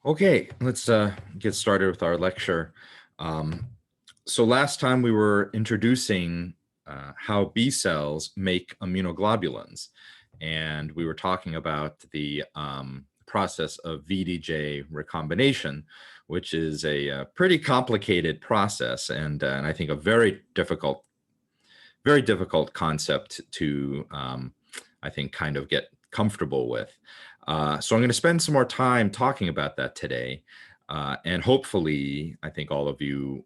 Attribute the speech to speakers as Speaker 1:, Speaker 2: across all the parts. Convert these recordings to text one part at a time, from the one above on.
Speaker 1: Okay, let's get started with our lecture. Um, so last time we were introducing how B cells make immunoglobulins, and we were talking about the process of VDJ recombination, which is a pretty complicated process and I think a very difficult concept to, I think, kind of get comfortable with. So I'm going to spend some more time talking about that today. And hopefully, I think all of you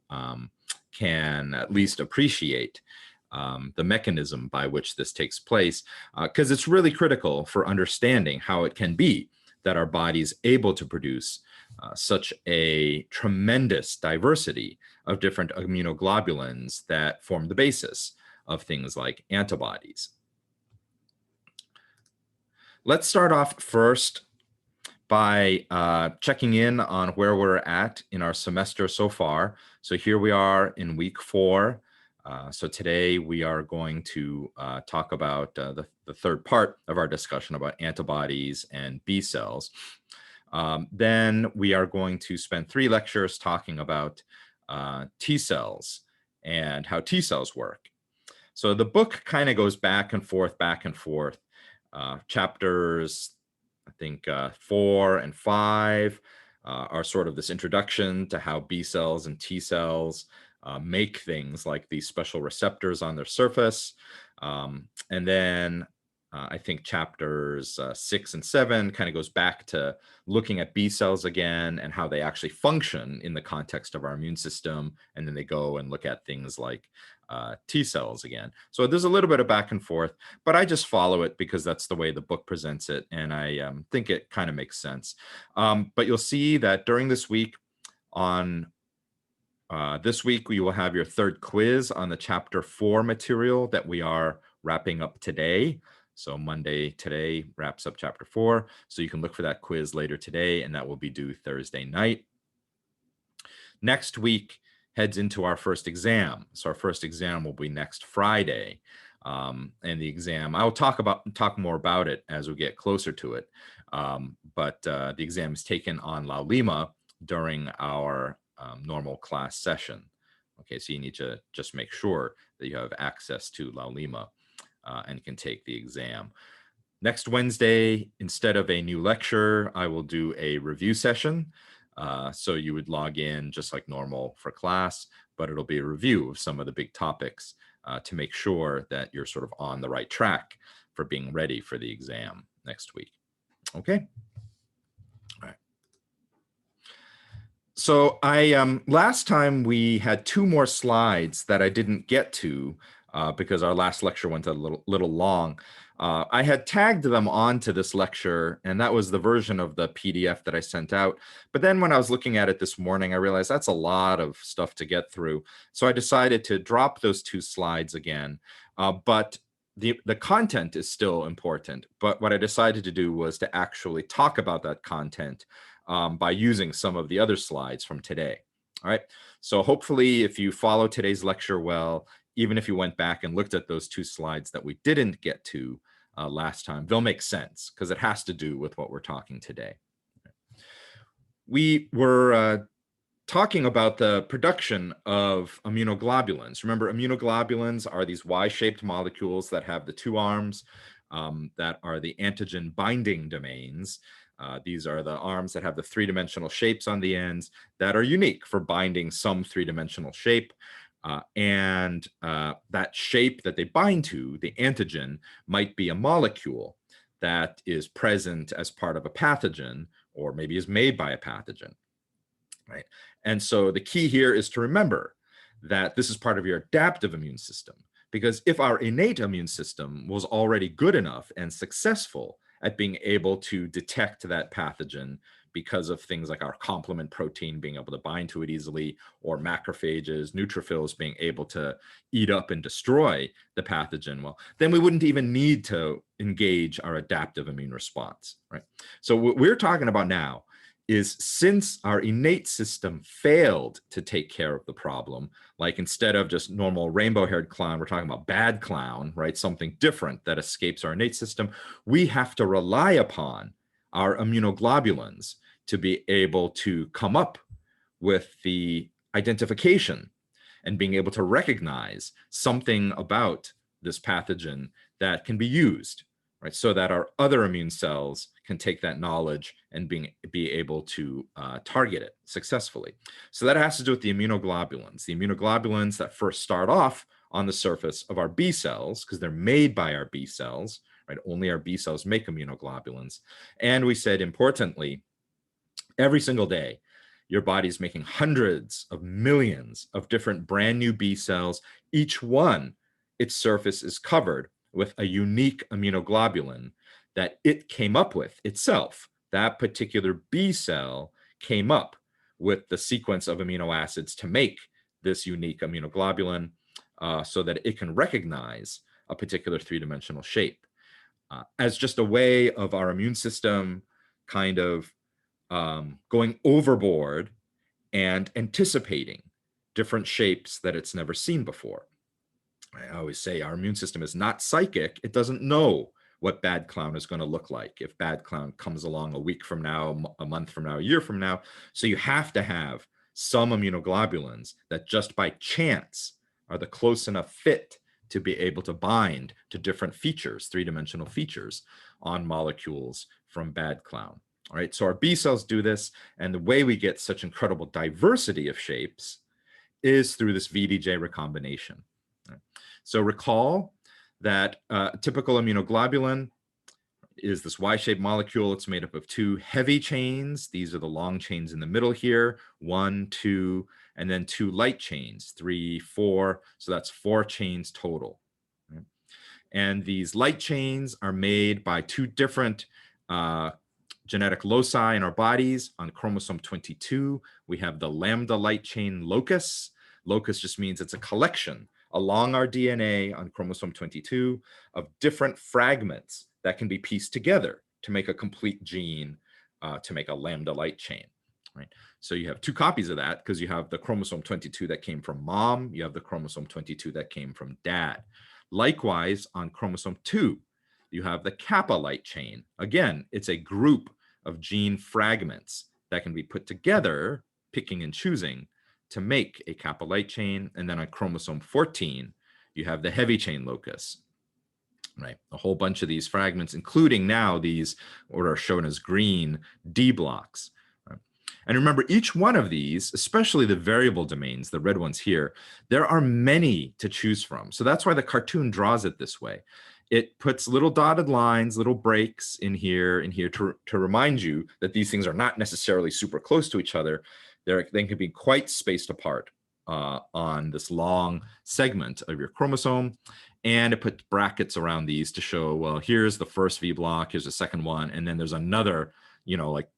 Speaker 1: can at least appreciate the mechanism by which this takes place, because it's really critical for understanding how it can be that our body's able to produce such a tremendous diversity of different immunoglobulins that form the basis of things like antibodies. Let's start off first by checking in on where we're at in our semester so far. So here we are in week 4. So today we are going to talk about the third part of our discussion about antibodies and B cells. Then we are going to spend 3 lectures talking about T cells and how T cells work. So the book kind of goes back and forth. Chapters, I think 4 and 5 are sort of this introduction to how B cells and T cells make things like these special receptors on their surface. And then I think chapters 6 and 7 kind of goes back to looking at B cells again and how they actually function in the context of our immune system. And then they go and look at things like T cells again. So there's a little bit of back and forth, but I just follow it because that's the way the book presents it. And I think it kind of makes sense. But you'll see that during this week, we will have your third quiz on the chapter 4 material that we are wrapping up today. So Monday today wraps up chapter 4. So you can look for that quiz later today, and that will be due Thursday night. Next week heads into our first exam. So our first exam will be next Friday. And the exam, I'll talk more about it as we get closer to it. But the exam is taken on Laulima during our normal class session. Okay, so you need to just make sure that you have access to Laulima and can take the exam. Next Wednesday, instead of a new lecture, I will do a review session. So you would log in just like normal for class, but it'll be a review of some of the big topics to make sure that you're sort of on the right track for being ready for the exam next week. Okay. All right. So last time we had 2 more slides that I didn't get to because our last lecture went a little long. I had tagged them onto this lecture, and that was the version of the PDF that I sent out. But then when I was looking at it this morning, I realized that's a lot of stuff to get through. So I decided to drop those 2 slides again. But the content is still important. But what I decided to do was to actually talk about that content by using some of the other slides from today. All right. So hopefully, if you follow today's lecture well, even if you went back and looked at those 2 slides that we didn't get to last time, they'll make sense because it has to do with what we're talking today. We were talking about the production of immunoglobulins. Remember, immunoglobulins are these Y-shaped molecules that have the 2 arms that are the antigen binding domains. These are the arms that have the 3-dimensional shapes on the ends that are unique for binding some 3-dimensional shape. And that shape that they bind to, the antigen, might be a molecule that is present as part of a pathogen or maybe is made by a pathogen, right? And so the key here is to remember that this is part of your adaptive immune system, because if our innate immune system was already good enough and successful at being able to detect that pathogen because of things like our complement protein being able to bind to it easily, or macrophages, neutrophils being able to eat up and destroy the pathogen, well, then we wouldn't even need to engage our adaptive immune response, right? So what we're talking about now is, since our innate system failed to take care of the problem, like instead of just normal rainbow-haired clown, we're talking about bad clown, right? Something different that escapes our innate system. We have to rely upon our immunoglobulins to be able to come up with the identification and being able to recognize something about this pathogen that can be used, right? So that our other immune cells can take that knowledge and be able to target it successfully. So that has to do with the immunoglobulins that first start off on the surface of our B cells, because they're made by our B cells, right? Only our B cells make immunoglobulins. And we said, importantly, every single day, your body's making hundreds of millions of different brand new B cells. Each one, its surface is covered with a unique immunoglobulin that it came up with itself. That particular B cell came up with the sequence of amino acids to make this unique immunoglobulin so that it can recognize a particular three-dimensional shape. As just a way of our immune system kind of going overboard and anticipating different shapes that it's never seen before. I always say our immune system is not psychic. It doesn't know what bad clown is going to look like if bad clown comes along a week from now, a month from now, a year from now. So you have to have some immunoglobulins that just by chance are the close enough fit to be able to bind to different features, three-dimensional features on molecules from bad clown. All right, so our B cells do this, and the way we get such incredible diversity of shapes is through this VDJ recombination. Right? So recall that typical immunoglobulin is this Y-shaped molecule. It's made up of two heavy chains. These are the long chains in the middle here, 1, 2, and then 2 light chains, 3, 4. So that's 4 chains total. Right? And these light chains are made by 2 different genetic loci in our bodies. On chromosome 22, we have the lambda light chain locus. Locus just means it's a collection along our DNA on chromosome 22 of different fragments that can be pieced together to make a complete gene, to make a lambda light chain, right? So you have 2 copies of that because you have the chromosome 22 that came from mom, you have the chromosome 22 that came from dad. Likewise, on chromosome 2, you have the kappa light chain. Again, it's a group of gene fragments that can be put together, picking and choosing, to make a kappa light chain. And then on chromosome 14, you have the heavy chain locus, right? A whole bunch of these fragments, including now these, what are shown as green D blocks. Right? And remember, each one of these, especially the variable domains, the red ones here, there are many to choose from. So that's why the cartoon draws it this way. It puts little dotted lines, little breaks in here to remind you that these things are not necessarily super close to each other. They can be quite spaced apart on this long segment of your chromosome. And it puts brackets around these to show, well, here's the first V block, here's the second one, and then there's another, like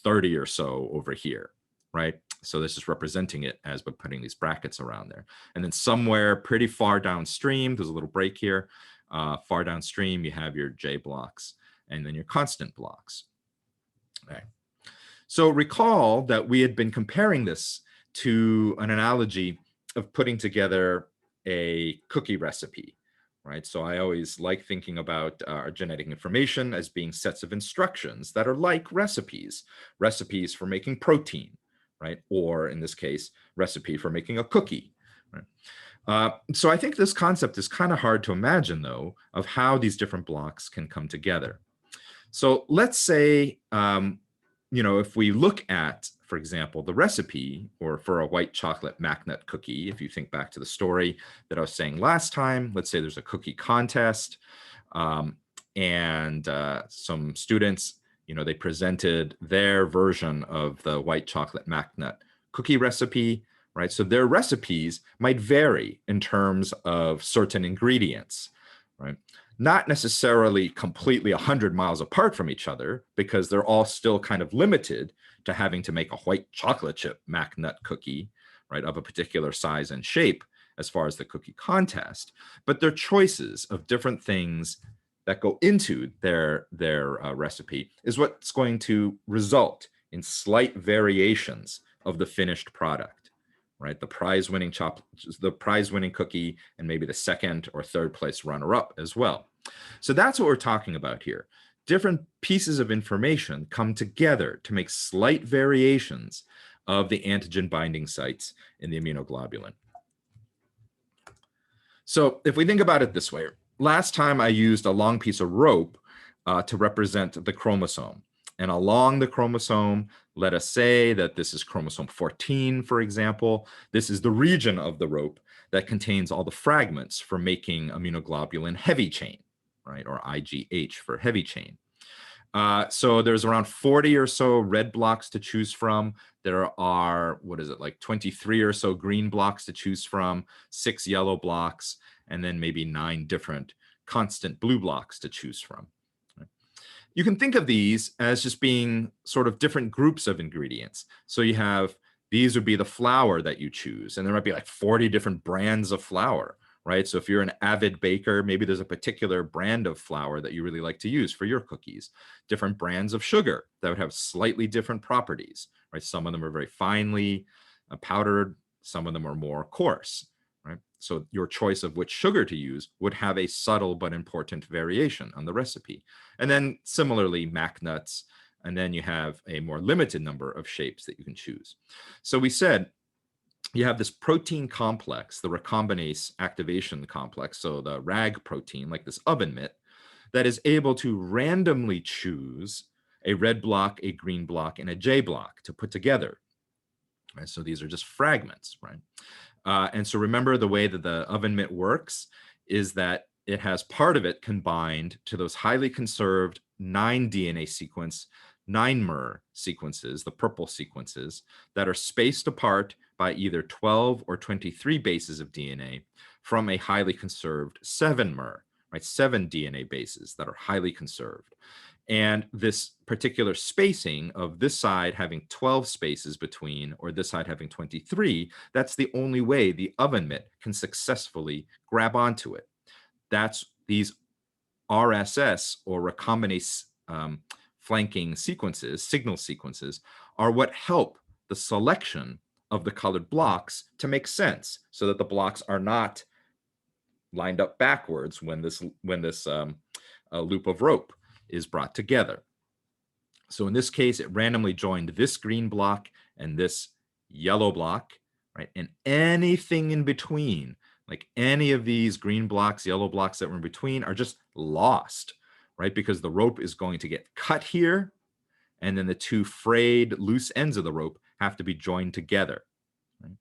Speaker 1: 30 or so over here, right? So this is representing it as by putting these brackets around there. And then somewhere pretty far downstream, there's a little break here, far downstream, you have your J blocks and then your constant blocks. Okay. So recall that we had been comparing this to an analogy of putting together a cookie recipe, right? So I always like thinking about our genetic information as being sets of instructions that are like recipes for making protein, right? Or in this case, recipe for making a cookie, right? So I think this concept is kind of hard to imagine, though, of how these different blocks can come together. So let's say, if we look at, for example, the recipe or for a white chocolate McNut cookie, if you think back to the story that I was saying last time, let's say there's a cookie contest and some students, they presented their version of the white chocolate McNut cookie recipe, right? So their recipes might vary in terms of certain ingredients, right? Not necessarily completely 100 miles apart from each other, because they're all still kind of limited to having to make a white chocolate chip McNut cookie, right, of a particular size and shape as far as the cookie contest. But their choices of different things that go into their recipe is what's going to result in slight variations of the finished product. Right, the prize-winning cookie, and maybe the second or third place runner-up as well. So that's what we're talking about here. different pieces of information come together to make slight variations of the antigen binding sites in the immunoglobulin. So if we think about it this way, last time I used a long piece of rope to represent the chromosome. And along the chromosome, let us say that this is chromosome 14, for example. This is the region of the rope that contains all the fragments for making immunoglobulin heavy chain, right? Or IgH for heavy chain. So there's around 40 or so red blocks to choose from. There are, what is it, like 23 or so green blocks to choose from, 6 yellow blocks, and then maybe 9 different constant blue blocks to choose from. You can think of these as just being sort of different groups of ingredients. So you have, these would be the flour that you choose, and there might be like 40 different brands of flour, right? So if you're an avid baker, maybe there's a particular brand of flour that you really like to use for your cookies. Different brands of sugar that would have slightly different properties, right? Some of them are very finely powdered, some of them are more coarse, right? So your choice of which sugar to use would have a subtle but important variation on the recipe. And then similarly, mac nuts, and then you have a more limited number of shapes that you can choose. So we said you have this protein complex, the recombinase activation complex, so the RAG protein, like this oven mitt, that is able to randomly choose a red block, a green block, and a J block to put together. Right? So these are just fragments, right? And so remember, the way that the oven mitt works is that it has part of it combined to those highly conserved 9 DNA sequence, 9-mer sequences, the purple sequences, that are spaced apart by either 12 or 23 bases of DNA from a highly conserved 7-mer, right? 7 DNA bases that are highly conserved. And this particular spacing of this side having 12 spaces between, or this side having 23, that's the only way the oven mitt can successfully grab onto it. That's these RSS, or recombinase flanking sequences, signal sequences, are what help the selection of the colored blocks to make sense, so that the blocks are not lined up backwards when this loop of rope is brought together. So in this case, it randomly joined this green block and this yellow block, right? And anything in between, like any of these green blocks, yellow blocks that were in between, are just lost, right? Because the rope is going to get cut here, and then the 2 frayed loose ends of the rope have to be joined together. Right?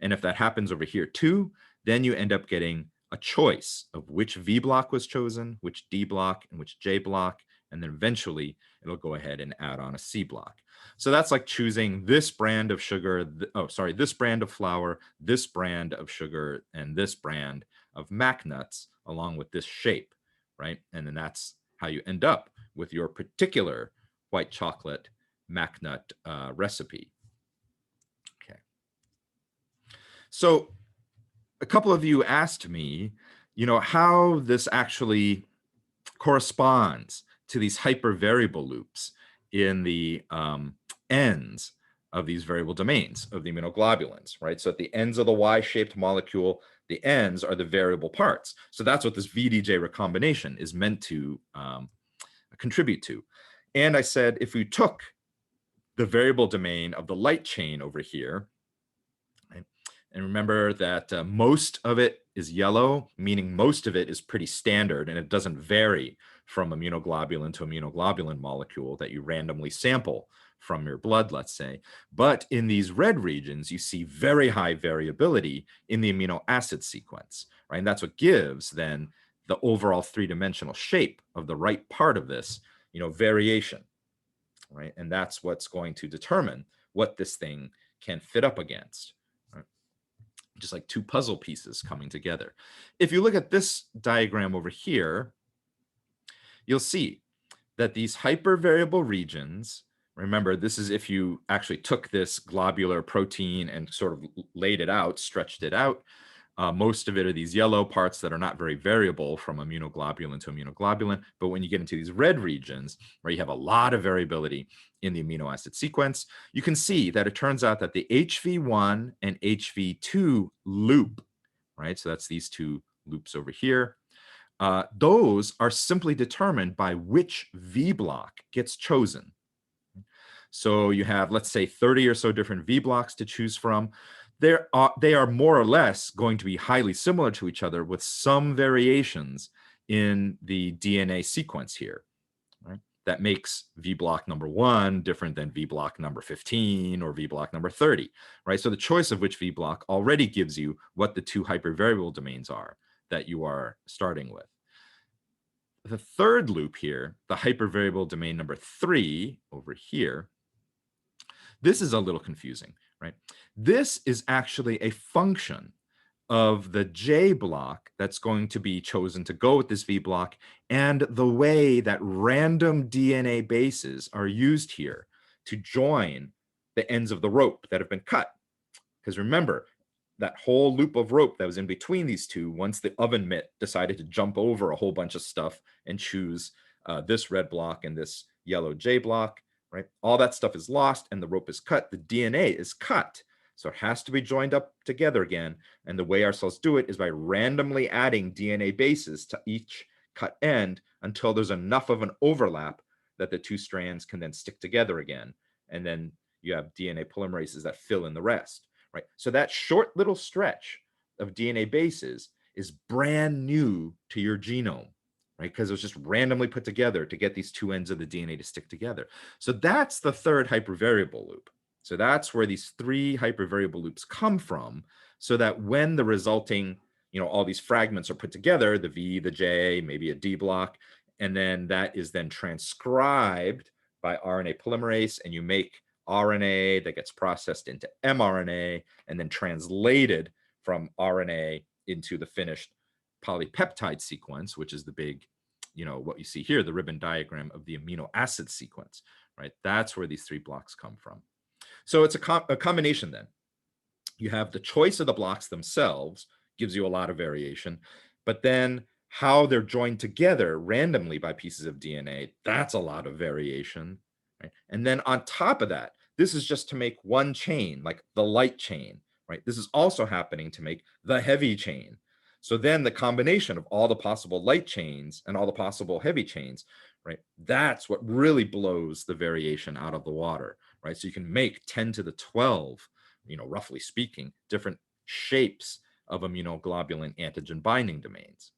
Speaker 1: And if that happens over here too, then you end up getting a choice of which V block was chosen, which D block, and which J block, and then eventually it'll go ahead and add on a C block. So that's like choosing this brand of sugar, this brand of flour, this brand of sugar, and this brand of mac nuts, along with this shape, right? And then that's how you end up with your particular white chocolate mac nut recipe. Okay. So a couple of you asked me, how this actually corresponds to these hypervariable loops in the ends of these variable domains of the immunoglobulins, right? So at the ends of the Y-shaped molecule, the ends are the variable parts. So that's what this VDJ recombination is meant to contribute to. And I said, if we took the variable domain of the light chain over here, right, and remember that most of it is yellow, meaning most of it is pretty standard and it doesn't vary from immunoglobulin to immunoglobulin molecule that you randomly sample from your blood, let's say. But in these red regions, you see very high variability in the amino acid sequence, right? And that's what gives then the overall 3-dimensional shape of the right part of this, variation, right? And that's what's going to determine what this thing can fit up against. Just like 2 puzzle pieces coming together. If you look at this diagram over here, you'll see that these hypervariable regions, remember, this is if you actually took this globular protein and sort of laid it out, stretched it out. Most of it are these yellow parts that are not very variable from immunoglobulin to immunoglobulin. But when you get into these red regions, where you have a lot of variability in the amino acid sequence, you can see that it turns out that the HV1 and HV2 loop, right? So that's these 2 loops over here, those are simply determined by which V block gets chosen. So you have, let's say, 30 or so different V blocks to choose from. They are more or less going to be highly similar to each other with some variations in the DNA sequence here. Right? That makes V block number 1 different than V block number 15 or V block number 30, right? So the choice of which V block already gives you what the two hypervariable domains are that you are starting with. The third loop here, the hypervariable domain number 3 over here, this is a little confusing, right? This is actually a function of the J block that's going to be chosen to go with this V block and the way that random DNA bases are used here to join the ends of the rope that have been cut. Because remember, that whole loop of rope that was in between these two, once the oven mitt decided to jump over a whole bunch of stuff and choose this red block and this yellow J block, right? All that stuff is lost and the rope is cut. The DNA is cut. So it has to be joined up together again. And the way our cells do it is by randomly adding DNA bases to each cut end until there's enough of an overlap that the two strands can then stick together again. And then you have DNA polymerases that fill in the rest, right? So that short little stretch of DNA bases is brand new to your genome, right? Because it was just randomly put together to get these two ends of the DNA to stick together. So that's the third hypervariable loop. So that's where these three hypervariable loops come from, so that when the resulting, all these fragments are put together, the V, the J, maybe a D block, and then that is then transcribed by RNA polymerase, and you make RNA that gets processed into mRNA and then translated from RNA into the finished polypeptide sequence, which is the big, what you see here, the ribbon diagram of the amino acid sequence, right? That's where these three blocks come from. So it's a combination then. You have the choice of the blocks themselves, gives you a lot of variation, but then how they're joined together randomly by pieces of DNA, that's a lot of variation, right? And then on top of that, this is just to make one chain, like the light chain, right? This is also happening to make the heavy chain. So then the combination of all the possible light chains and all the possible heavy chains, right? That's what really blows the variation out of the water, right? So you can make 10 to the 12, roughly speaking, different shapes of immunoglobulin antigen binding domains.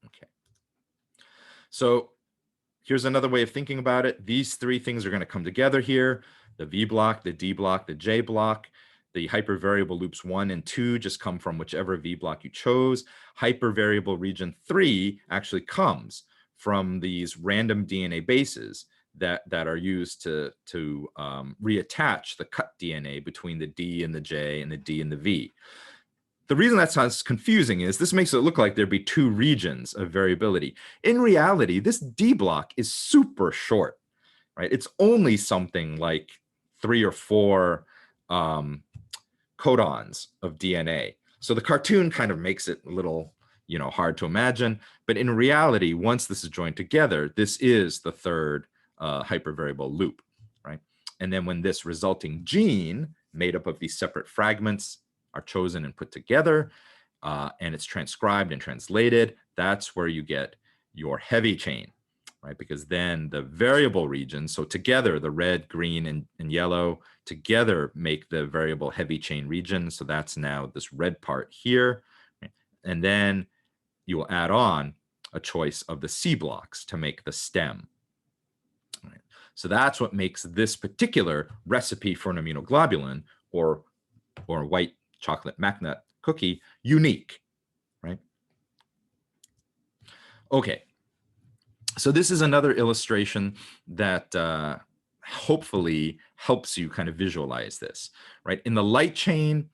Speaker 1: Okay. So here's another way of thinking about it. These three things are going to come together here: the V block, the D block, the J block. The hypervariable loops 1 and 2 just come from whichever V block you chose. Hypervariable region 3 actually comes from these random DNA bases that are used to reattach the cut DNA between the D and the J and the D and the V. The reason that sounds confusing is this makes it look like there'd be two regions of variability. In reality, this D block is super short, right? It's only something like 3 or 4 codons of DNA. So the cartoon kind of makes it a little, hard to imagine. But in reality, once this is joined together, this is the third hypervariable loop, right? And then when this resulting gene made up of these separate fragments are chosen and put together, and it's transcribed and translated, that's where you get your heavy chain, right? Because then the variable regions, so together the red, green, and yellow together make the variable heavy chain region. So that's now this red part here. Right? And then you will add on a choice of the C blocks to make the stem. Right? So that's what makes this particular recipe for an immunoglobulin or white chocolate McNut cookie unique, right? Okay. So this is another illustration that hopefully helps you kind of visualize this, right? In the light chain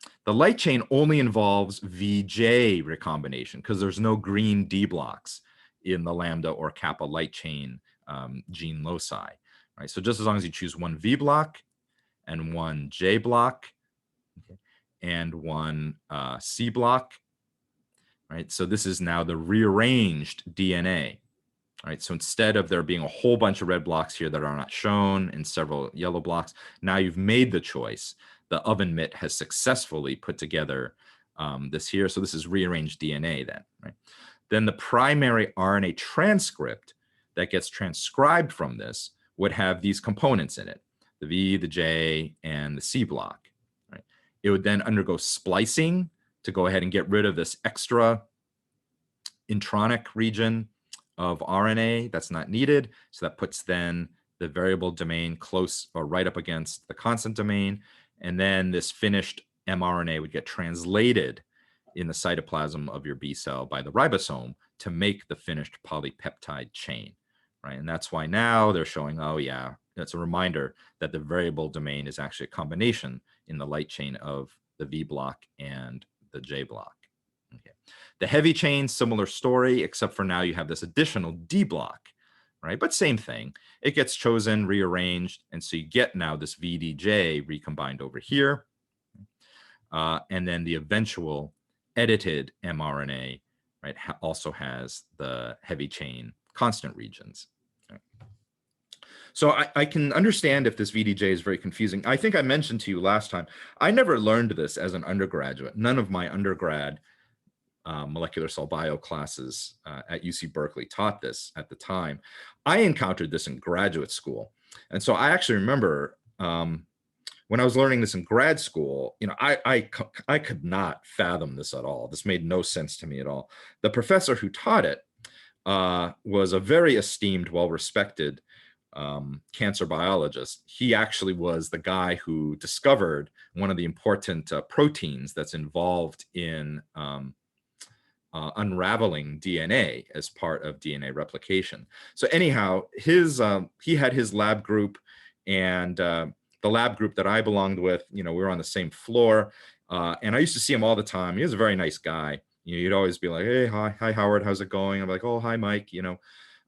Speaker 1: only involves VJ recombination because there's no green D blocks in the lambda or kappa light chain gene loci, right? So just as long as you choose one V block and one J block, okay, and one C block, right? So this is now the rearranged DNA. Right, so instead of there being a whole bunch of red blocks here that are not shown and several yellow blocks, now you've made the choice. The oven mitt has successfully put together this here. So this is rearranged DNA then, right? Then the primary RNA transcript that gets transcribed from this would have these components in it, the V, the J, and the C block, right? It would then undergo splicing to go ahead and get rid of this extra intronic region of RNA that's not needed. So that puts then the variable domain close or right up against the constant domain. And then this finished mRNA would get translated in the cytoplasm of your B cell by the ribosome to make the finished polypeptide chain, right? And that's why now they're showing, oh yeah, that's a reminder that the variable domain is actually a combination in the light chain of the V block and the J block. Okay. The heavy chain, similar story, except for now you have this additional D block, right? But same thing. It gets chosen, rearranged, and so you get now this VDJ recombined over here. And then the eventual edited mRNA, right, also has the heavy chain constant regions. Okay. So I can understand if this VDJ is very confusing. I think I mentioned to you last time, I never learned this as an undergraduate. None of my undergrad molecular cell bio classes at UC Berkeley taught this at the time. I encountered this in graduate school. And so I actually remember when I was learning this in grad school, you know, I could not fathom this at all. This made no sense to me at all. The professor who taught it was a very esteemed, well-respected cancer biologist. He actually was the guy who discovered one of the important proteins that's involved in unraveling DNA as part of DNA replication. So anyhow, he had his lab group, and the lab group that I belonged with, you know, we were on the same floor, and I used to see him all the time. He was a very nice guy. You know, you'd always be like, "Hey, hi Howard, how's it going?" I'm like, "Oh, hi Mike," you know,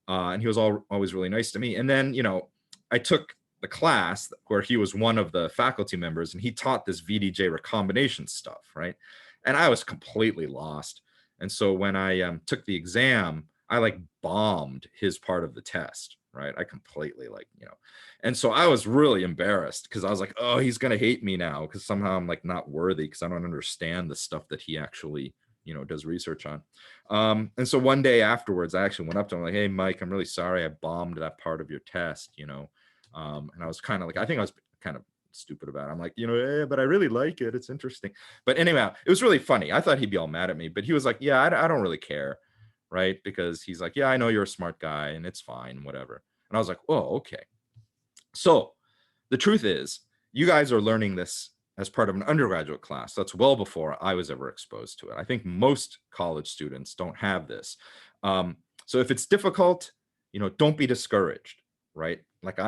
Speaker 1: and he was always really nice to me. And then, you know, I took the class where he was one of the faculty members, and he taught this VDJ recombination stuff, right? And I was completely lost. And so when I took the exam, I like bombed his part of the test, right? I completely like, you know, and so I was really embarrassed because I was like, oh, he's going to hate me now because somehow I'm like not worthy because I don't understand the stuff that he actually, you know, does research on. And so one day afterwards, I actually went up to him like, hey, Mike, I'm really sorry I bombed that part of your test, you know. And I was kind of like, I think I was kind of stupid about it. I'm like, you know, eh, but I really like it. It's interesting. But anyhow, it was really funny. I thought he'd be all mad at me, but he was like, yeah, I don't really care, right? Because he's like, yeah, I know you're a smart guy and it's fine, whatever. And I was like, oh, okay. So the truth is, you guys are learning this as part of an undergraduate class. That's well before I was ever exposed to it. I think most college students don't have this. So if it's difficult, you know, don't be discouraged, right? Like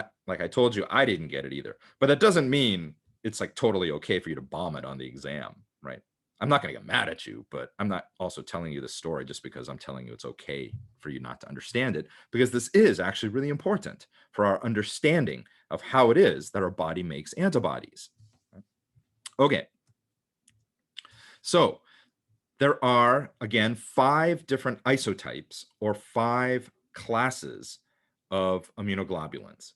Speaker 1: I told you, I didn't get it either. But that doesn't mean it's like totally okay for you to bomb it on the exam, right? I'm not going to get mad at you, but I'm not also telling you the story just because I'm telling you it's okay for you not to understand it, because this is actually really important for our understanding of how it is that our body makes antibodies. Okay. So there are, again, 5 different isotypes or 5 classes of immunoglobulins.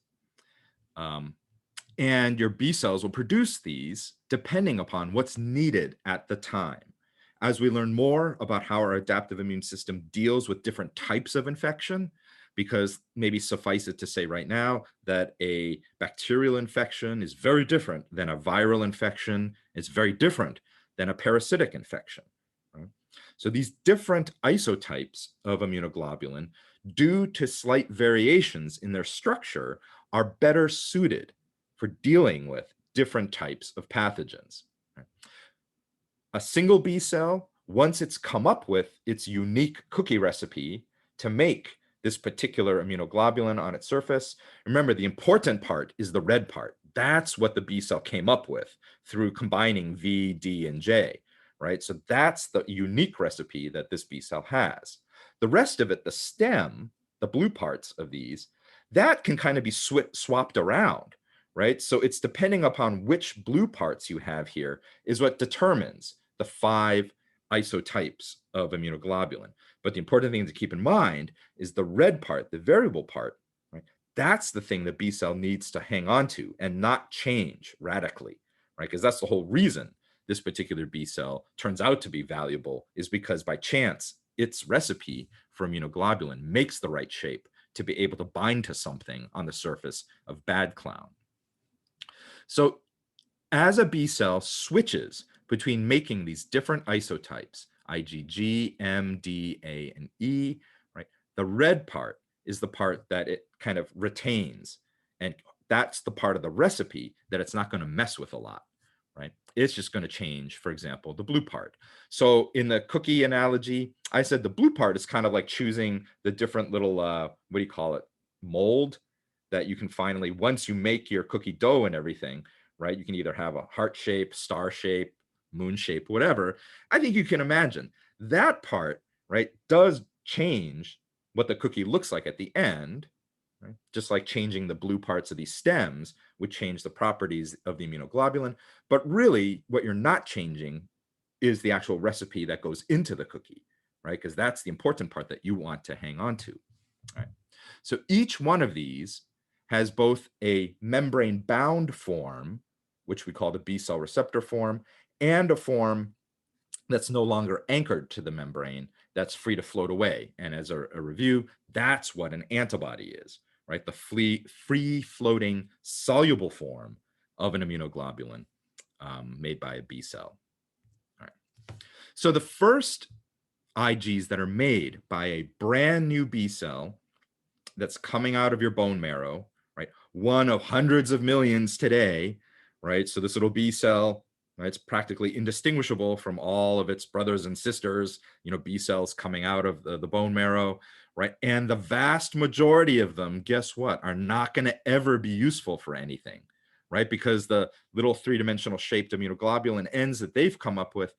Speaker 1: And your B cells will produce these depending upon what's needed at the time. As we learn more about how our adaptive immune system deals with different types of infection, because maybe suffice it to say right now that a bacterial infection is very different than a viral infection. It's very different than a parasitic infection. Right? So these different isotypes of immunoglobulin, due to slight variations in their structure, are better suited for dealing with different types of pathogens. Right? A single B cell, once it's come up with its unique cookie recipe to make this particular immunoglobulin on its surface, remember the important part is the red part. That's what the B cell came up with through combining V, D, and J, right? So that's the unique recipe that this B cell has. The rest of it, the stem, the blue parts of these, that can kind of be swapped around, right? So it's depending upon which blue parts you have here is what determines the 5 isotypes of immunoglobulin. But the important thing to keep in mind is the red part, the variable part, right? That's the thing the B cell needs to hang on to and not change radically, right? Because that's the whole reason this particular B cell turns out to be valuable is because by chance, its recipe for immunoglobulin makes the right shape to be able to bind to something on the surface of bad clown. So as a B cell switches between making these different isotypes, IgG, M, D, A, and E, right? The red part is the part that it kind of retains. And that's the part of the recipe that it's not going to mess with a lot, right? It's just going to change, for example, the blue part. So in the cookie analogy, I said the blue part is kind of like choosing the different little, what do you call it, mold that you can finally, once you make your cookie dough and everything, right? You can either have a heart shape, star shape, moon shape, whatever. I think you can imagine that part, right, does change what the cookie looks like at the end, right? Just like changing the blue parts of these stems would change the properties of the immunoglobulin. But really, what you're not changing is the actual recipe that goes into the cookie, right? Because that's the important part that you want to hang on to, right? So each one of these has both a membrane-bound form, which we call the B cell receptor form, and a form that's no longer anchored to the membrane, that's free to float away. And as a review, that's what an antibody is, right? The free-floating soluble form of an immunoglobulin made by a B cell. All right. So the first Igs that are made by a brand new B cell that's coming out of your bone marrow, right? One of hundreds of millions today, right? So this little B cell, right, it's practically indistinguishable from all of its brothers and sisters, B cells coming out of the bone marrow, right? And the vast majority of them, guess what, are not going to ever be useful for anything, right? Because the little three-dimensional shaped immunoglobulin ends that they've come up with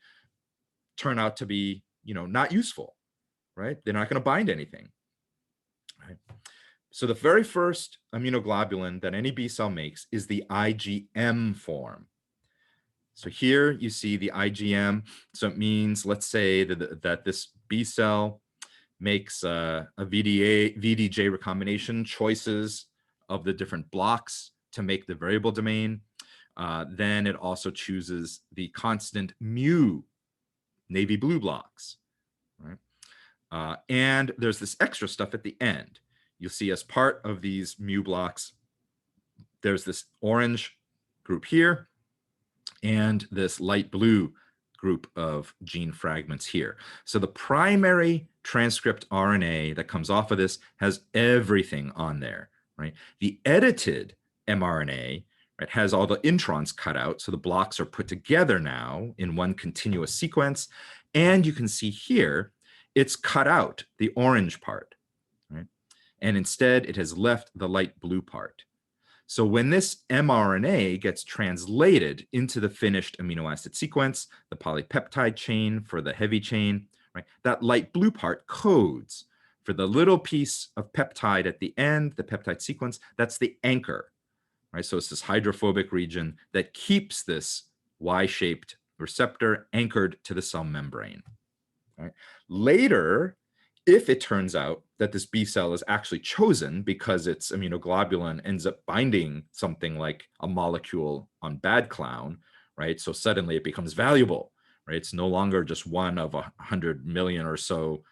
Speaker 1: turn out to be, not useful, right? They're not going to bind anything, right? So the very first immunoglobulin that any B cell makes is the IgM form. So here you see the IgM. So it means, let's say that this B cell makes a VDJ recombination choices of the different blocks to make the variable domain. Then it also chooses the constant mu navy blue blocks, right? And there's this extra stuff at the end. You'll see as part of these mu blocks, there's this orange group here and this light blue group of gene fragments here. So the primary transcript RNA that comes off of this has everything on there, right? The edited mRNA, right, has all the introns cut out. So the blocks are put together now in one continuous sequence. And you can see here, it's cut out the orange part, right? And instead it has left the light blue part. So when this mRNA gets translated into the finished amino acid sequence, the polypeptide chain for the heavy chain, right, that light blue part codes for the little piece of peptide at the end, the peptide sequence, that's the anchor, right? So it's this hydrophobic region that keeps this Y-shaped receptor anchored to the cell membrane, right? Later, if it turns out that this B cell is actually chosen because its immunoglobulin ends up binding something like a molecule on bad clown, right? So suddenly it becomes valuable, right? It's no longer just one of 100 million or so,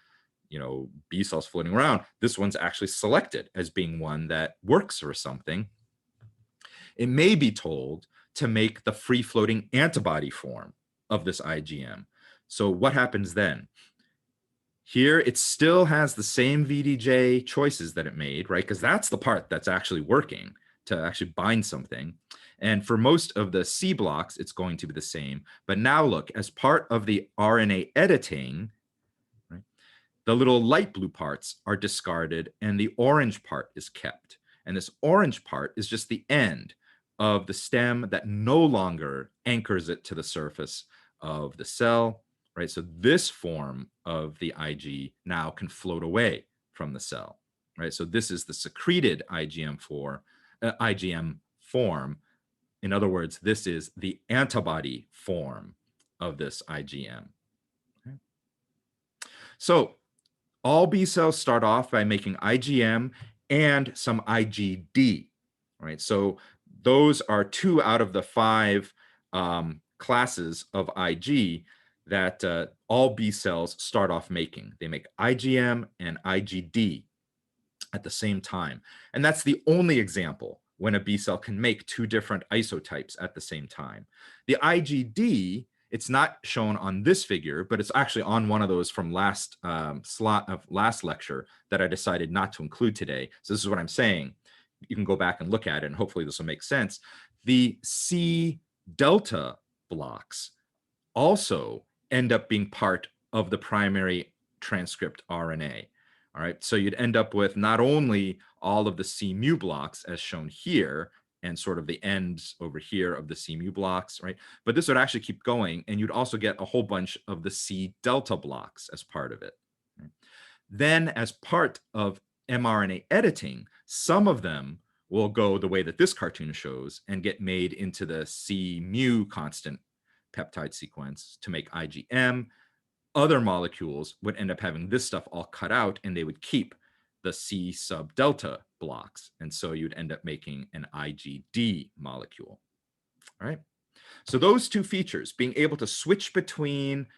Speaker 1: B cells floating around. This one's actually selected as being one that works or something. It may be told to make the free-floating antibody form of this IgM. So what happens then? Here, it still has the same VDJ choices that it made, right? Because that's the part that's actually working to actually bind something. And for most of the C blocks, it's going to be the same. But now look, as part of the RNA editing, right, the little light blue parts are discarded and the orange part is kept. And this orange part is just the end of the stem that no longer anchors it to the surface of the cell. Right, so this form of the Ig now can float away from the cell, right? So this is the secreted IgM form. In other words, this is the antibody form of this IgM. Okay. So all B cells start off by making IgM and some IgD, right? So those are 2 out of the 5 classes of Ig that all B cells start off making. They make IgM and IgD at the same time. And that's the only example when a B cell can make two different isotypes at the same time. The IgD, it's not shown on this figure, but it's actually on one of those from last last lecture that I decided not to include today. So this is what I'm saying. You can go back and look at it, and hopefully this will make sense. The C delta blocks also end up being part of the primary transcript RNA. All right, so you'd end up with not only all of the C mu blocks as shown here, and sort of the ends over here of the C mu blocks, right? But this would actually keep going, and you'd also get a whole bunch of the C delta blocks as part of it. Right? Then, as part of mRNA editing, some of them will go the way that this cartoon shows and get made into the C mu constant peptide sequence to make IgM. Other molecules would end up having this stuff all cut out, and they would keep the C sub delta blocks. And so you'd end up making an IgD molecule. All right. So those two features, being able to switch between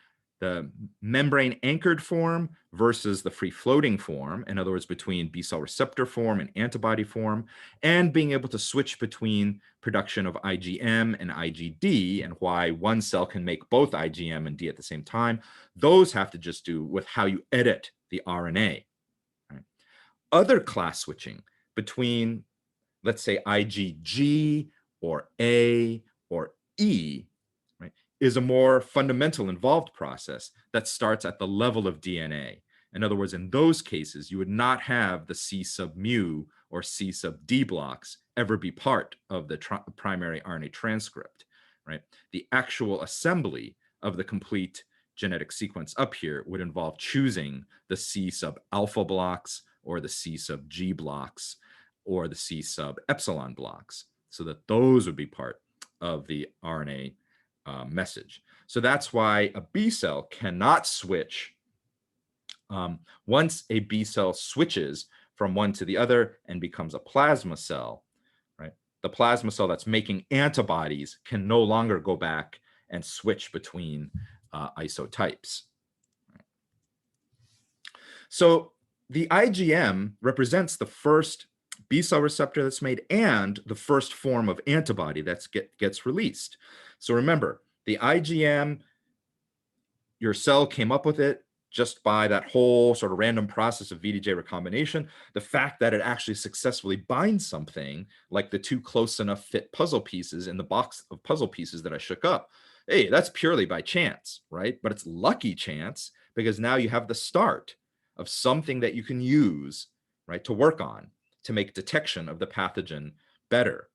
Speaker 1: the membrane anchored form versus the free floating form, in other words, between B cell receptor form and antibody form, and being able to switch between production of IgM and IgD, and why one cell can make both IgM and D at the same time, those have to just do with how you edit the RNA. Right? Other class switching between, let's say, IgG or A or E, is a more fundamental involved process that starts at the level of DNA. In other words, in those cases, you would not have the C sub mu or C sub D blocks ever be part of the primary RNA transcript, right? The actual assembly of the complete genetic sequence up here would involve choosing the C sub alpha blocks or the C sub G blocks or the C sub epsilon blocks, so that those would be part of the RNA message. So that's why a B cell cannot switch. Once a B cell switches from one to the other and becomes a plasma cell, right? The plasma cell that's making antibodies can no longer go back and switch between isotypes. Right? So the IgM represents the first B cell receptor that's made and the first form of antibody that gets released. So remember, the IgM, your cell came up with it just by that whole sort of random process of VDJ recombination. The fact that it actually successfully binds something, like the two close enough fit puzzle pieces in the box of puzzle pieces that I shook up, hey, that's purely by chance, right? But it's lucky chance, because now you have the start of something that you can use, right, to work on, to make detection of the pathogen better.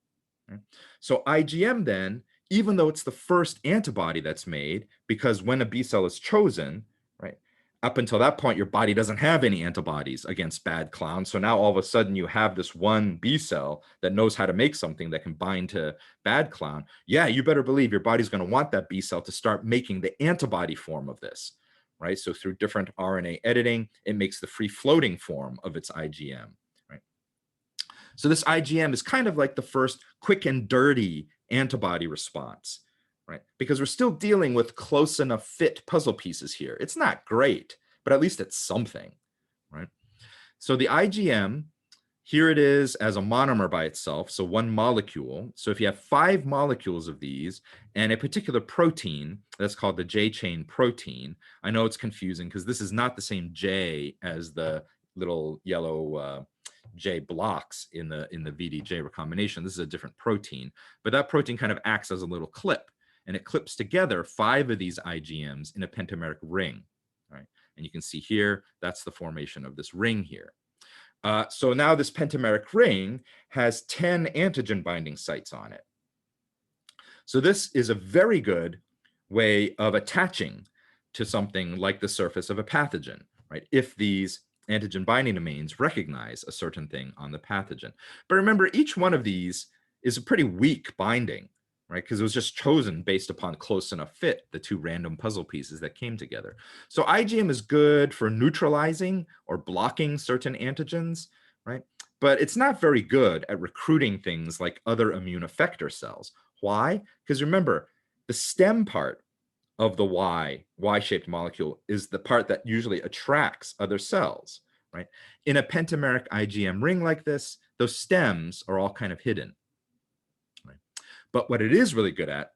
Speaker 1: Right? So IgM then, even though it's the first antibody that's made, because when a B cell is chosen, right, up until that point, your body doesn't have any antibodies against bad clowns. So now all of a sudden you have this one B cell that knows how to make something that can bind to bad clown. Yeah, you better believe your body's going to want that B cell to start making the antibody form of this, right? So through different RNA editing, it makes the free floating form of its IgM, right? So this IgM is kind of like the first quick and dirty antibody response, right? Because we're still dealing with close enough fit puzzle pieces here. It's not great, but at least it's something, right? So the IgM, here it is as a monomer by itself, so one molecule. So if you have 5 molecules of these and a particular protein, that's called the J chain protein. I know it's confusing because this is not the same J as the little yellow J blocks in the VDJ recombination. This is a different protein, but that protein kind of acts as a little clip, and it clips together 5 of these IgMs in a pentameric ring, right? And you can see here, that's the formation of this ring here. So now this pentameric ring has 10 antigen binding sites on it. So this is a very good way of attaching to something like the surface of a pathogen, right? If these antigen binding domains recognize a certain thing on the pathogen. But remember, each one of these is a pretty weak binding, right? Because it was just chosen based upon close enough fit, the 2 random puzzle pieces that came together. So IgM is good for neutralizing or blocking certain antigens, right? But it's not very good at recruiting things like other immune effector cells. Why? Because remember, The stem part of the Y-shaped molecule is the part that usually attracts other cells, right? In a pentameric IgM ring like this, those stems are all kind of hidden, right? But what it is really good at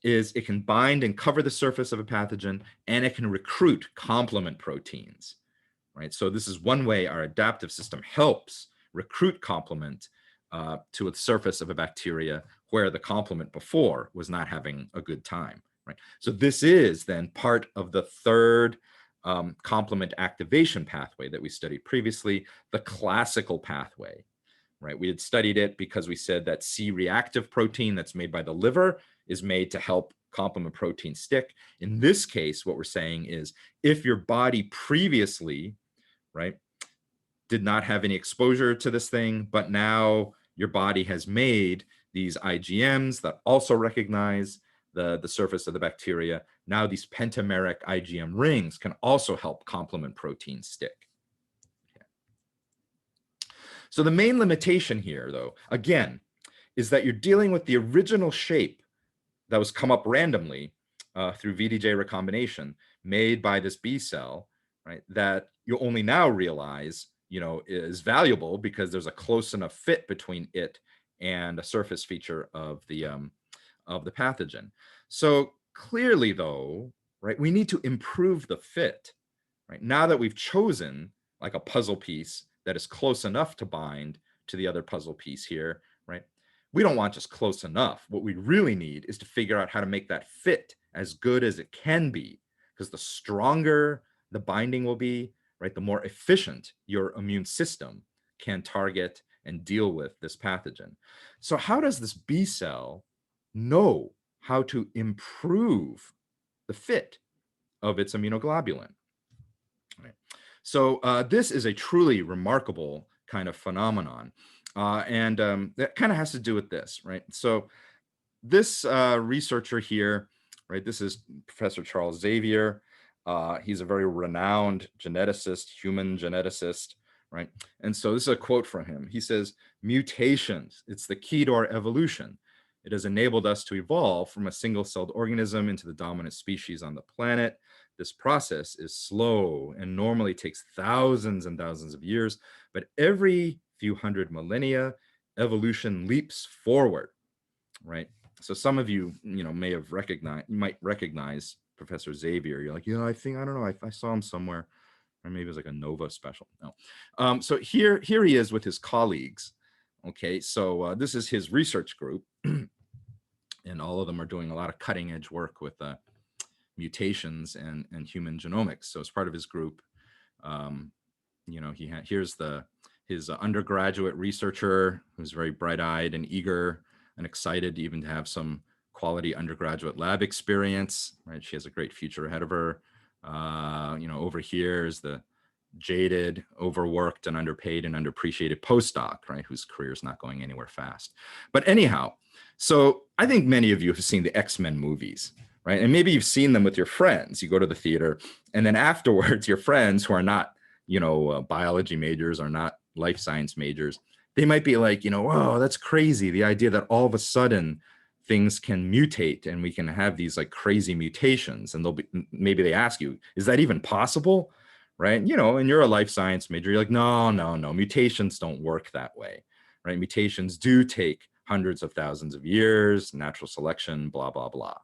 Speaker 1: is it can bind and cover the surface of a pathogen, and it can recruit complement proteins, right? So this is one way our adaptive system helps recruit complement to the surface of a bacteria where the complement before was not having a good time, right? So this is then part of the third complement activation pathway that we studied previously, the classical pathway, right? We had studied it because we said that C-reactive protein that's made by the liver is made to help complement protein stick. In this case, what we're saying is if your body previously, right, did not have any exposure to this thing, but now your body has made these IgMs that also recognize the surface of the bacteria. Now these pentameric IgM rings can also help complement protein stick. Okay. So the main limitation here, though, again, is that you're dealing with the original shape that was come up randomly through VDJ recombination made by this B cell, right, that you only now realize, is valuable because there's a close enough fit between it and a surface feature of the pathogen. So clearly, though, right, we need to improve the fit, right? Now that we've chosen like a puzzle piece that is close enough to bind to the other puzzle piece here, right? We don't want just close enough. What we really need is to figure out how to make that fit as good as it can be, because the stronger the binding will be, right, the more efficient your immune system can target and deal with this pathogen. So how does this B cell know how to improve the fit of its immunoglobulin? Right. So this is a truly remarkable kind of phenomenon. And that kind of has to do with this, right? So this researcher here, right, this is Professor Charles Xavier. He's a very renowned geneticist, human geneticist, right? And so this is a quote from him. He says, "Mutations, it's the key to our evolution. It has enabled us to evolve from a single-celled organism into the dominant species on the planet. This process is slow and normally takes thousands and thousands of years, but every few hundred millennia, evolution leaps forward," right? So some of you, may have might recognize Professor Xavier. You're like, I don't know, I saw him somewhere, or maybe it was like a Nova special. No. So here he is with his colleagues. Okay, so this is his research group, and all of them are doing a lot of cutting edge work with mutations and human genomics. So as part of his group, here's his undergraduate researcher who's very bright-eyed and eager and excited even to have some quality undergraduate lab experience, right? She has a great future ahead of her. Over here is the jaded, overworked, and underpaid and underappreciated postdoc, right? Whose career is not going anywhere fast. But anyhow, so I think many of you have seen the X-Men movies, right? And maybe you've seen them with your friends. You go to the theater, and then afterwards, your friends who are not, biology majors or not life science majors, they might be like, oh, that's crazy. The idea that all of a sudden things can mutate and we can have these like crazy mutations. And maybe they ask you, is that even possible? Right? And you're a life science major. You're like, no, mutations don't work that way, right? Mutations do take hundreds of thousands of years, natural selection, blah, blah, blah,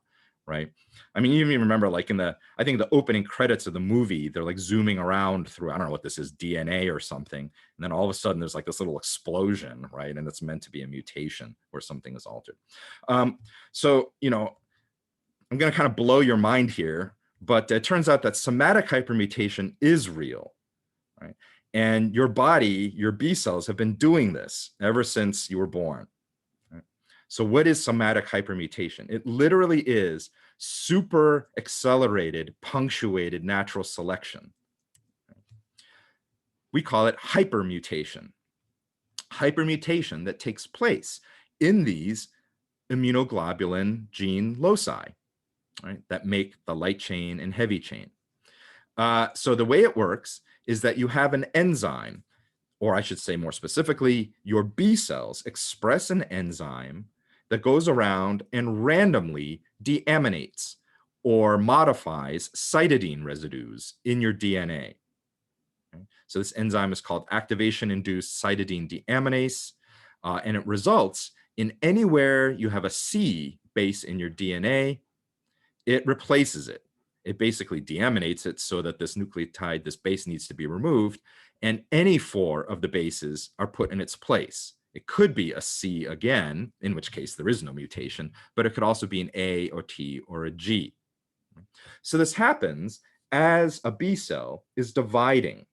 Speaker 1: right? I mean, you even remember like I think the opening credits of the movie, they're like zooming around through, I don't know what this is, DNA or something. And then all of a sudden there's like this little explosion, right? And it's meant to be a mutation where something is altered. So, I'm going to kind of blow your mind here, but it turns out that somatic hypermutation is real, right? And your body, your B cells have been doing this ever since you were born. Right? So what is somatic hypermutation? It literally is super accelerated, punctuated natural selection. We call it hypermutation. Hypermutation that takes place in these immunoglobulin gene loci, right, that make the light chain and heavy chain. So the way it works is that you have an enzyme, or I should say more specifically, your B cells express an enzyme that goes around and randomly deaminates or modifies cytidine residues in your DNA. Okay? So this enzyme is called activation-induced cytidine deaminase, and it results in anywhere you have a C base in your DNA, it replaces it. It basically deaminates it so that this nucleotide, this base needs to be removed, and any 4 of the bases are put in its place. It could be a C again, in which case there is no mutation, but it could also be an A or T or a G. So this happens as a B cell is dividing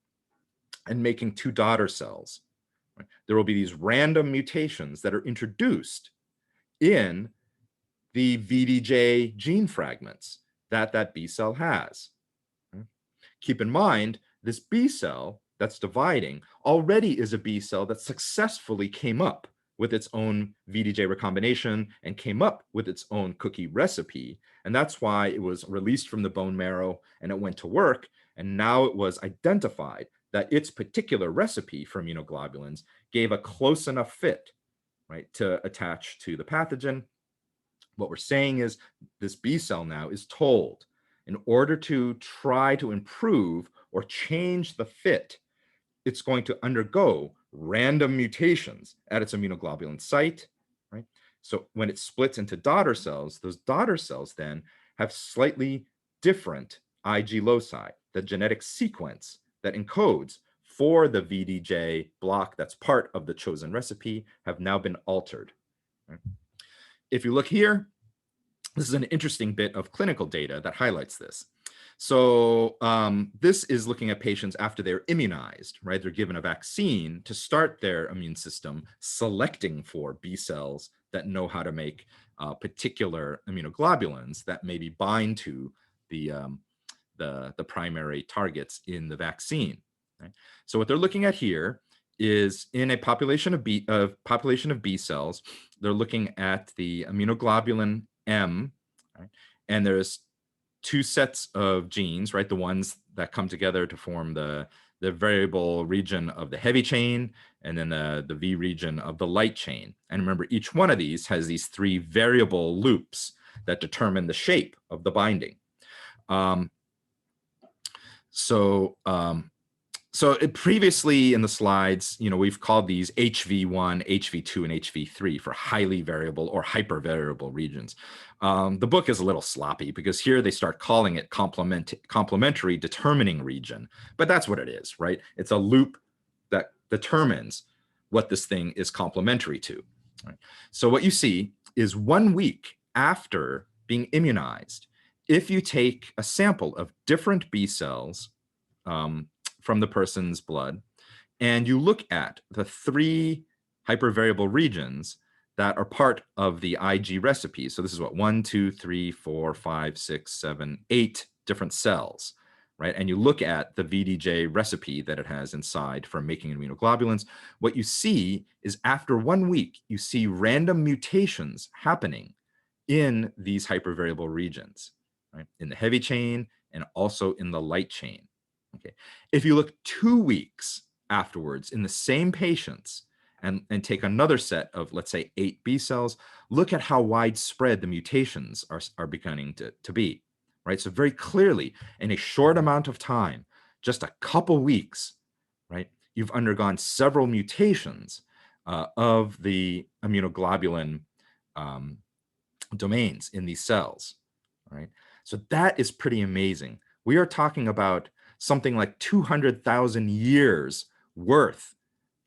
Speaker 1: and making 2 daughter cells. There will be these random mutations that are introduced in the VDJ gene fragments that B cell has. Keep in mind, this B cell that's dividing already is a B cell that successfully came up with its own VDJ recombination and came up with its own cookie recipe. And that's why it was released from the bone marrow and it went to work. And now it was identified that its particular recipe for immunoglobulins gave a close enough fit, right, to attach to the pathogen. What we're saying is this B cell now is told, in order to try to improve or change the fit, it's going to undergo random mutations at its immunoglobulin site, right? So when it splits into daughter cells, those daughter cells then have slightly different Ig loci. The genetic sequence that encodes for the VDJ block that's part of the chosen recipe have now been altered. Right? If you look here, this is an interesting bit of clinical data that highlights this. So this is looking at patients after they're immunized, right? They're given a vaccine to start their immune system selecting for B cells that know how to make particular immunoglobulins that maybe bind to the primary targets in the vaccine. Right? So what they're looking at here is in a population of B cells, they're looking at the immunoglobulin M, right? And there's 2 sets of genes, right? The ones that come together to form the variable region of the heavy chain, and then the V region of the light chain. And remember, each one of these has these 3 variable loops that determine the shape of the binding. So previously in the slides, we've called these HV1, HV2, and HV3 for highly variable or hypervariable regions. The book is a little sloppy because here they start calling it complementary determining region, but that's what it is, right? It's a loop that determines what this thing is complementary to. Right? So what you see is 1 week after being immunized, if you take a sample of different B cells, from the person's blood, and you look at the 3 hypervariable regions that are part of the Ig recipe. So this is what, 1, 2, 3, 4, 5, 6, 7, 8 different cells, right? And you look at the VDJ recipe that it has inside for making immunoglobulins. What you see is after 1 week, you see random mutations happening in these hypervariable regions, right? In the heavy chain and also in the light chain. Okay. If you look 2 weeks afterwards in the same patients and take another set of, let's say, 8 B cells, look at how widespread the mutations are beginning to be, right? So very clearly, in a short amount of time, just a couple weeks, right, you've undergone several mutations of the immunoglobulin domains in these cells, right? So that is pretty amazing. We are talking about something like 200,000 years worth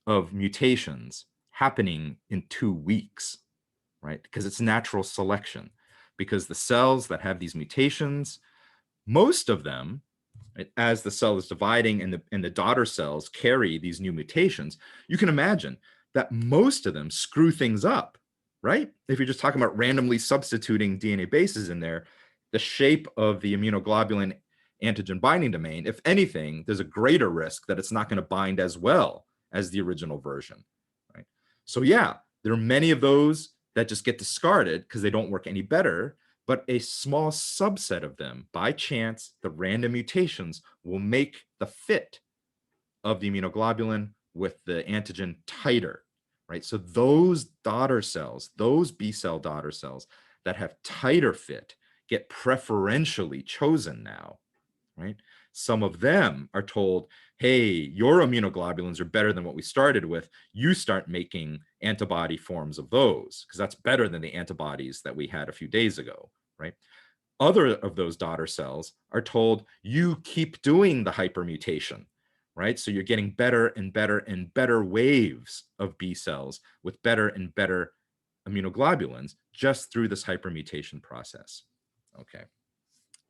Speaker 1: of mutations happening in 2 weeks, right? Because it's natural selection. Because the cells that have these mutations, most of them, right, as the cell is dividing and the daughter cells carry these new mutations, you can imagine that most of them screw things up, right? If you're just talking about randomly substituting DNA bases in there, the shape of the immunoglobulin antigen binding domain, if anything, there's a greater risk that it's not going to bind as well as the original version, right? So yeah, there are many of those that just get discarded because they don't work any better, but a small subset of them, by chance, the random mutations will make the fit of the immunoglobulin with the antigen tighter, right? So those daughter cells, those B cell daughter cells that have tighter fit get preferentially chosen now, right? Some of them are told, hey, your immunoglobulins are better than what we started with. You start making antibody forms of those because that's better than the antibodies that we had a few days ago, right? Other of those daughter cells are told, you keep doing the hypermutation, right? So you're getting better and better and better waves of B cells with better and better immunoglobulins just through this hypermutation process. Okay.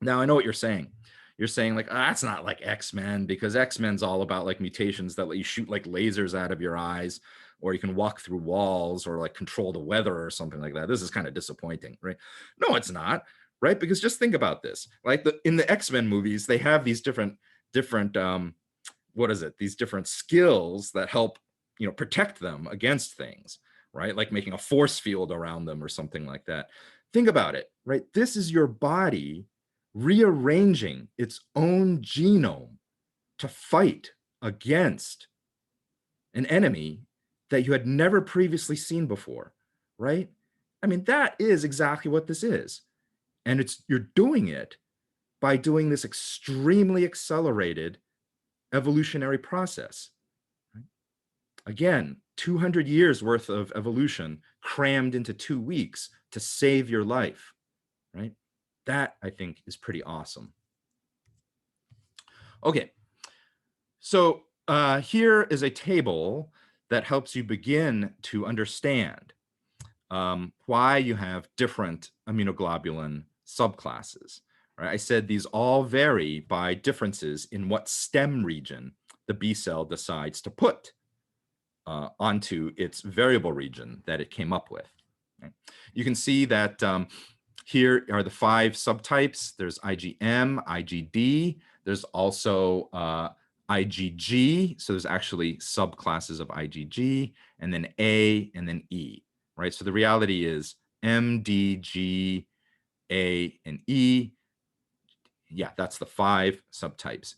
Speaker 1: Now I know what you're saying. You're saying like, that's not like X-Men, because X-Men's all about like mutations that let you shoot like lasers out of your eyes, or you can walk through walls, or like control the weather or something like that. This is kind of disappointing, right? No, it's not, right? Because just think about this. Like in the X-Men movies, they have these different what is it? These different skills that help, protect them against things, right? Like making a force field around them or something like that. Think about it, right? This is your body rearranging its own genome to fight against an enemy that you had never previously seen before, right? I mean, that is exactly what this is. And you're doing it by doing this extremely accelerated evolutionary process. Right? Again, 200 years worth of evolution crammed into 2 weeks to save your life, right? That, I think, is pretty awesome. Okay, so here is a table that helps you begin to understand why you have different immunoglobulin subclasses. Right? I said these all vary by differences in what stem region the B cell decides to put onto its variable region that it came up with. Right? You can see that here are the 5 subtypes. There's IgM, IgD. There's also IgG. So there's actually subclasses of IgG, and then A, and then E. Right? So the reality is M, D, G, A, and E. Yeah, that's the 5 subtypes.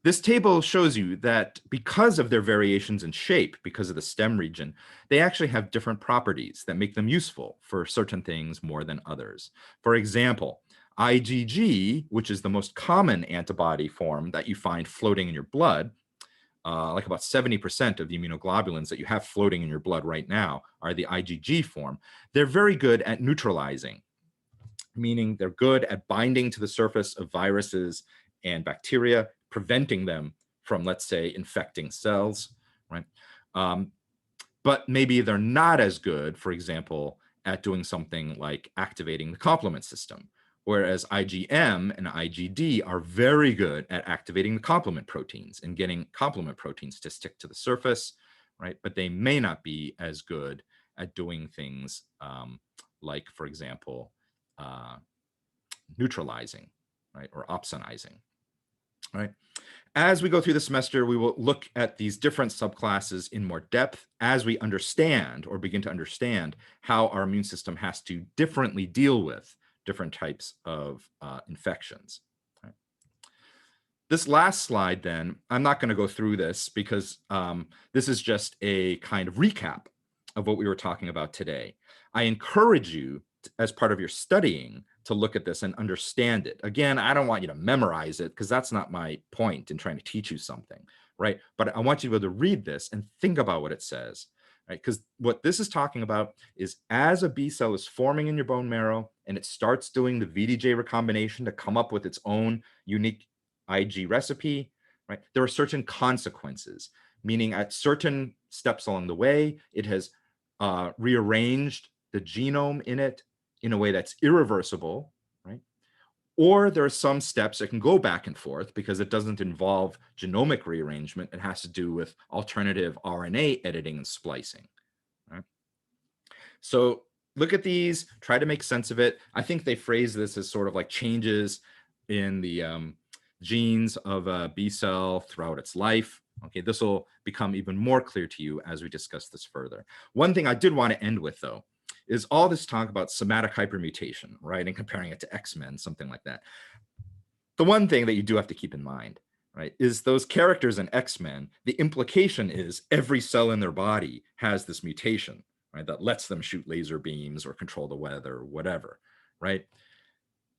Speaker 1: This table shows you that because of their variations in shape, because of the stem region, they actually have different properties that make them useful for certain things more than others. For example, IgG, which is the most common antibody form that you find floating in your blood, like about 70% of the immunoglobulins that you have floating in your blood right now are the IgG form. They're very good at neutralizing, meaning they're good at binding to the surface of viruses and bacteria, preventing them from, let's say, infecting cells, right? But maybe they're not as good, for example, at doing something like activating the complement system, whereas IgM and IgD are very good at activating the complement proteins and getting complement proteins to stick to the surface, right? But they may not be as good at doing things like, for example, neutralizing, right, or opsonizing, right? As we go through the semester, we will look at these different subclasses in more depth as we understand or begin to understand how our immune system has to differently deal with different types of infections. Right? This last slide, then, I'm not going to go through this because this is just a kind of recap of what we were talking about today. I encourage you, as part of your studying, to look at this and understand it. Again, I don't want you to memorize it because that's not my point in trying to teach you something, right? But I want you to be able to read this and think about what it says, right? Because what this is talking about is as a B cell is forming in your bone marrow and it starts doing the VDJ recombination to come up with its own unique Ig recipe, right? There are certain consequences, meaning at certain steps along the way, it has rearranged the genome in it in a way that's irreversible, right? Or there are some steps that can go back and forth because it doesn't involve genomic rearrangement. It has to do with alternative RNA editing and splicing, right? So look at these, try to make sense of it. I think they phrase this as sort of like changes in the genes of a B cell throughout its life. Okay, this will become even more clear to you as we discuss this further. One thing I did want to end with, though, is all this talk about somatic hypermutation, right? And comparing it to X-Men, something like that. The one thing that you do have to keep in mind right, is those characters in X-Men, the implication is every cell in their body has this mutation, right, that lets them shoot laser beams or control the weather or whatever, right?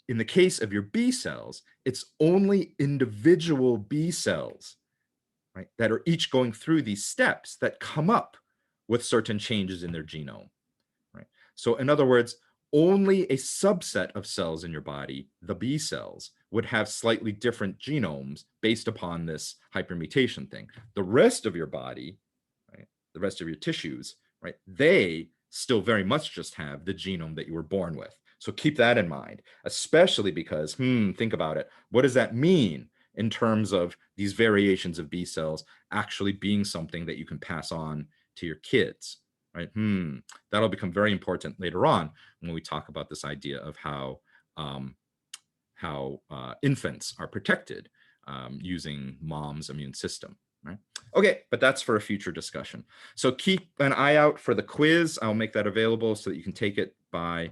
Speaker 1: In the case of your B cells, it's only individual B cells, right, that are each going through these steps that come up with certain changes in their genome, right? So in other words, only a subset of cells in your body, the B cells, would have slightly different genomes based upon this hypermutation thing. The rest of your body, right, the rest of your tissues, right, they still very much just have the genome that you were born with. So keep that in mind, especially because, think about it. What does that mean in terms of these variations of B cells actually being something that you can pass on to your kids, right? That'll become very important later on when we talk about this idea of how infants are protected using mom's immune system, right? Okay, but that's for a future discussion. So keep an eye out for the quiz. I'll make that available so that you can take it by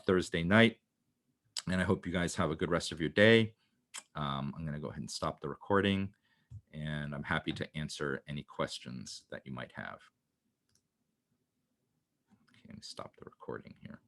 Speaker 1: Thursday night. And I hope you guys have a good rest of your day. I'm going to go ahead and stop the recording, and I'm happy to answer any questions that you might have. Okay, let me stop the recording here.